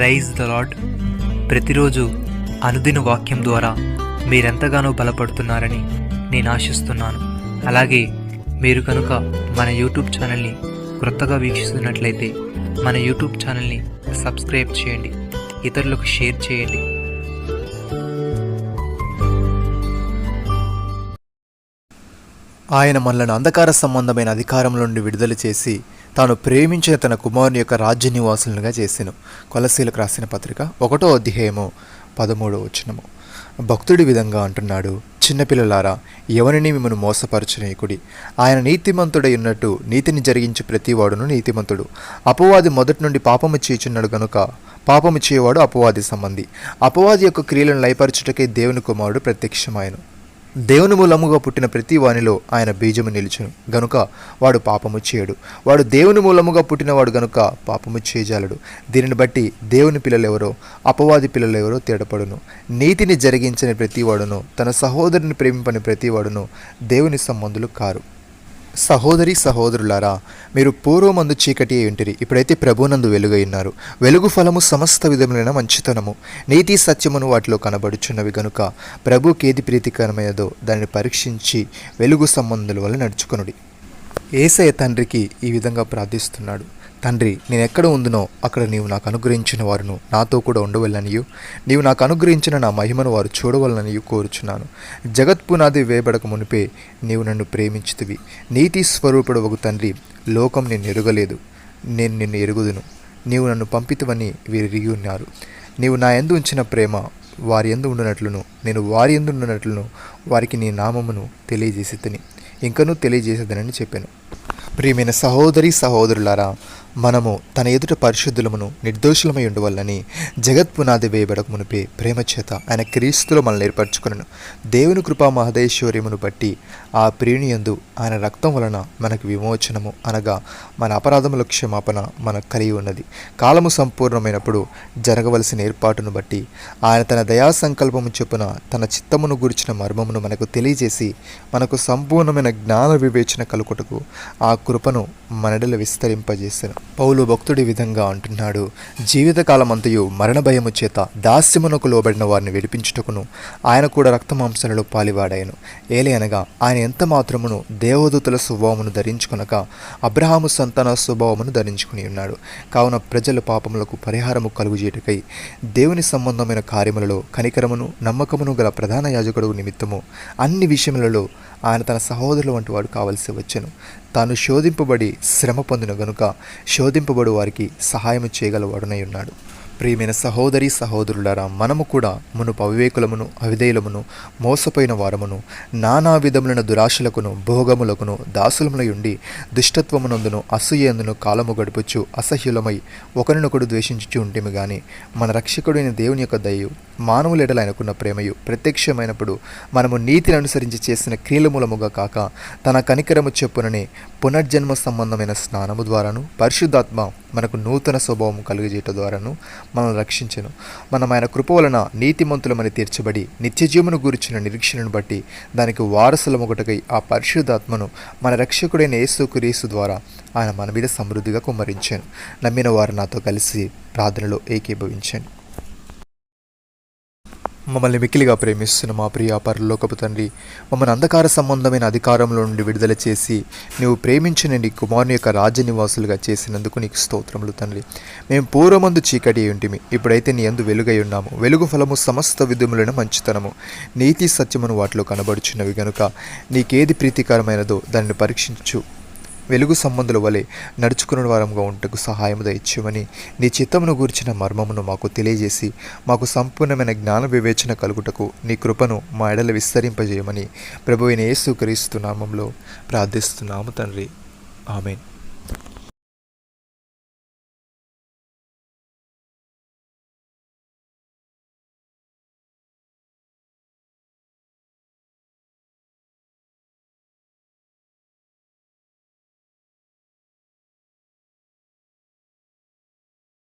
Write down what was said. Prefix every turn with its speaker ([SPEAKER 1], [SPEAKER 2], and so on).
[SPEAKER 1] Rise the lord. ప్రతిరోజు అనుదిన వాక్యం ద్వారా మీరెంతగానో బలపడుతున్నారని నేను ఆశిస్తున్నాను. అలాగే మీరు కనుక మన యూట్యూబ్ ఛానల్ని క్రొత్తగా వీక్షిస్తున్నట్లయితే మన యూట్యూబ్ ఛానల్ని సబ్స్క్రైబ్ చేయండి, ఇతరులకు షేర్ చేయండి.
[SPEAKER 2] ఆయన మనలను అంధకార సంబంధమైన అధికారం నుండి విడుదల చేసి తాను ప్రేమించిన తన కుమారుని యొక్క రాజ్య నివాసులుగా చేసెను. కొలస్సీలకు రాసిన పత్రిక 1వ అధ్యాయము 13వ వచనము. భక్తుడి విధంగా అంటున్నాడు, చిన్నపిల్లలారా, ఎవరిని మిమ్మల్ని మోసపరచనీయకుడి. ఆయన నీతిమంతుడై ఉన్నట్టు నీతిని జరిగించే ప్రతివాడును నీతిమంతుడు. అపవాది మొదటి నుండి పాపము చేయుచున్నాడు గనుక పాపము చేయవాడు అపవాది సంబంధి. అపవాది యొక్క క్రియలను లయపరచుటకే దేవుని కుమారుడు ప్రత్యక్షమాయను. దేవుని మూలముగా పుట్టిన ప్రతి వానిలో ఆయన బీజము నిలుచును గనుక వాడు పాపము చేయడు. వాడు దేవుని మూలముగా పుట్టినవాడు గనుక పాపము చేయజాలడు. దీనిని బట్టి దేవుని పిల్లలెవరో అపవాది పిల్లలెవరో తేడపడును. నీతిని జరిగించని ప్రతివాడును తన సహోదరుని ప్రేమింపని ప్రతివాడును దేవుని సంబంధులు కారు. సహోదరి సహోదరులారా, మీరు పూర్వమందు చీకటి అయి ఉంటిరి, ఇప్పుడైతే ప్రభునందు వెలుగై ఉన్నారు. వెలుగు ఫలము సమస్త విధములైన మంచితనము, నీతి సత్యమును వాటిలో కనబడుచున్నవి గనుక ప్రభుకి ఏది ప్రీతికరమైనదో దానిని పరీక్షించి వెలుగు సంబంధుల వల్ల నడుచుకొనుడి. యేసయ్య తండ్రికి ఈ విధంగా ప్రార్థిస్తున్నాడు, తండ్రి, నేను ఎక్కడ ఉందునో అక్కడ నీవు నాకు అనుగ్రహించిన వారును నాతో కూడా ఉండవలననియు నీవు నాకు అనుగ్రహించిన నా మహిమను వారు చూడవలననియు కోరుచున్నాను. జగత్పునాది వేయబడక మునిపే నీవు నన్ను ప్రేమించుతివి. నీతి స్వరూపుడు ఒక తండ్రి, లోకం నిన్ను ఎరుగలేదు, నేను నిన్ను ఎరుగుదును. నీవు నన్ను పంపితువని వీరు ఎరిగి ఉన్నారు. నీవు నా యందు ఉంచిన ప్రేమ వారి యందు ఉండునట్లును నేను వారి యందు ఉండునట్లును వారికి నీ నామమును తెలియజేసితిని, ఇంకనూ తెలియజేసేదనని చెప్పాను. ప్రియమైన సహోదరి సహోదరులారా, మనము తన ఎదుట పరిశుద్ధులమును నిర్దోషులమై ఉండవల్లని జగత్పునాది వేయబడక మునిపే ప్రేమ చేత ఆయన క్రీస్తులో మనల్ని ఏర్పరచుకున్నాను. దేవుని కృపా మహదేశ్వర్యమును బట్టి ఆ ప్రియుని యందు ఆయన రక్తం వలన మనకు విమోచనము అనగా మన అపరాధముల క్షమాపణ మనకు కలిగి ఉన్నది. కాలము సంపూర్ణమైనప్పుడు జరగవలసిన ఏర్పాటును బట్టి ఆయన తన దయా సంకల్పము చొప్పున తన చిత్తమును గురించిన మర్మమును మనకు తెలియజేసి మనకు సంపూర్ణమైన జ్ఞాన వివేచన కలుగుటకు ఆ కృపను మనడల విస్తరింపజేశాను. పౌలు భక్తుడి విధంగా అంటున్నాడు, జీవితకాలమంతయు మరణ భయము చేత దాస్యమునకు లోబడిన వారిని విడిపించుటకును ఆయన కూడా రక్తమాంసాలలో పాలివాడాయను. ఏలే అనగా ఆయన ఎంత మాత్రమును దేవదూతల స్వభావమును ధరించుకొనక అబ్రహాము సంతాన స్వభావమును ధరించుకుని ఉన్నాడు. కావున ప్రజల పాపములకు పరిహారము కలుగుజేటుకై దేవుని సంబంధమైన కార్యములలో కనికరమును నమ్మకమును గల ప్రధాన యాజకుడు నిమిత్తము అన్ని విషయములలో ఆయన తన సహోదరుల వంటి వాడు కావలసి వచ్చెను. తాను శోధింపబడి శ్రమ పొందిన గనుక శోధింపబడు వారికి సహాయము చేయగలవాడునై ఉన్నాడు. ప్రియమైన సహోదరి సహోదరులారా, మనము కూడా మునుపు అవివేకులమును అవిధేయులమును మోసపోయిన వారమును నానా విధములైన దురాశలకును భోగములకును దాసులములై ఉండి దుష్టత్వమునందును అసూయందును కాలము గడుపుచు అసహ్యులమై ఒకరినొకడు ద్వేషించుచు ఉంటేమి గాని మన రక్షకుడైన దేవుని యొక్క దయయు మానవుల ఎడల ఆయనకున్న ప్రేమయు ప్రత్యక్షమైనప్పుడు మనము నీతిని అనుసరించి చేసిన క్రియల మూలముగా కాక తన కనికరము చెప్పుననే పునర్జన్మ సంబంధమైన స్నానము ద్వారాను పరిశుద్ధాత్మ మనకు నూతన స్వభావము కలుగజేయట ద్వారాను మనల్ని రక్షించెను. మనం ఆయన కృప వలన నీతిమంతులమని తీర్చబడి నిత్యజీవమును గురించిన నిరీక్షణను బట్టి దానికి వారసులమొకటకై ఆ పరిశుద్ధాత్మను మన రక్షకుడైన యేసుక్రీస్తు ద్వారా ఆయన మన మీద సమృద్ధిగా కుమ్మరించాను. నమ్మిన వారు నాతో కలిసి ప్రార్థనలో ఏకీభవించాను. మమ్మల్ని మిక్కిలిగా ప్రేమిస్తున్న మా ప్రియ పరలోకపు తండ్రి, మమ్మల్ని అంధకార సంబంధమైన అధికారంలో నుండి విడుదల చేసి నీవు ప్రేమించిన నీ కుమారుని యొక్క రాజ్య నివాసులుగా చేసినందుకు నీకు స్తోత్రములు తండ్రి. మేము పూర్వమందు చీకటి అయి ఉంటిమి, ఇప్పుడైతే నీ యందు వెలుగై ఉన్నాము. వెలుగు ఫలము సమస్త విధములైన మంచితనము, నీతి సత్యమును వాటిలో కనబడుచున్నవి గనుక నీకేది ప్రీతికరమైనదో దానిని పరీక్షించు వెలుగు సంబంధుల వలె నడుచుకున్న వారంగా ఉంటకు సహాయము దయచేయమని నీ చిత్తమును గూర్చిన మర్మమును మాకు తెలియజేసి మాకు సంపూర్ణమైన జ్ఞాన వివేచన కలుగుటకు నీ కృపను మా ఎడల విస్తరింపజేయమని ప్రభువైన యేసుక్రీస్తు నామములో ప్రార్థిస్తున్నాము తండ్రి. ఆమేన్.